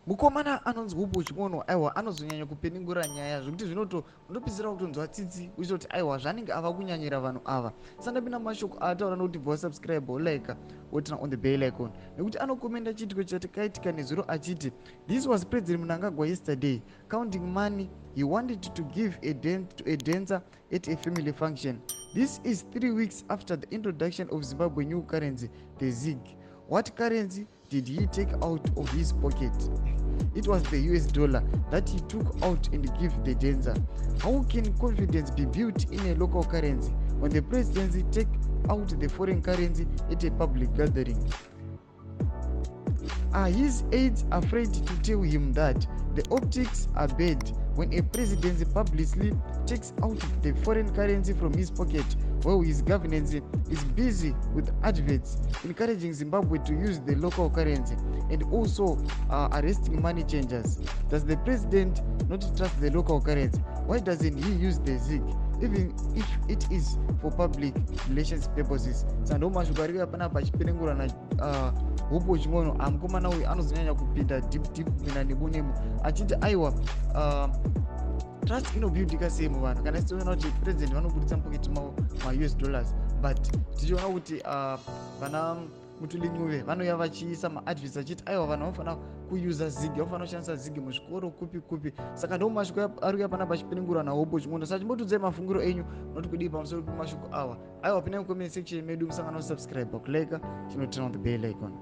mukomana anonzi Upo Chimono aiwa anozonyanya kupenengura nyaya zvokuti unopedzisira kutonzwa tsitsi uchitoti aiwa zvanenge ava kunyanyira vanhu ava. Sandapinda mashoko ataura nokuti bva subscribe like wotina on the bell icon nekuti anokomenda chitiko chatakaitika nezuro achiti this was President Mnangagwa yesterday counting money he wanted to give to a dancer at a family function. This is 3 weeks after the introduction of Zimbabwe new currency, the ZiG. What currency did he take out of his pocket? It was the US dollar that he took out and gave the dancer. How can confidence be built in a local currency when the presidency take out the foreign currency at a public gathering? Are his aides afraid to tell him that the optics are bad when a presidency publicly takes out the foreign currency from his pocket while his governance is busy with adverts encouraging Zimbabwe to use the local currency and also arresting money changers? Does the president not trust the local currency? Why doesn't he use the ZiG even if it is for public relations purposes? Sando mashoko ari panapa achipenengura na Upo Chimono amukomana uyu anozonyanya kupinda deep kupinda nebunemu achiti aiwa trust inobuildika sei muvanhu kana tichiona kuti president vanobudisa mupoketi mavo ma-US dollars but tichiona kuti vana Mutulinyuve vanouya vachiisa maadvice achiti aiwa vanhu vanofanira kuusa ZiG, vanofanira kushandisa ZiG muzvikoro kupi. Saka ndo mashoko ari panapa achipenengura naUpo Chimono. Saka chimbotudzai mafungiro enyu noti kudii pamusoro pemashoko awa. Aiwa pinai mucomment section medu musangana kusubscribe, kulike, turn on the bell icon.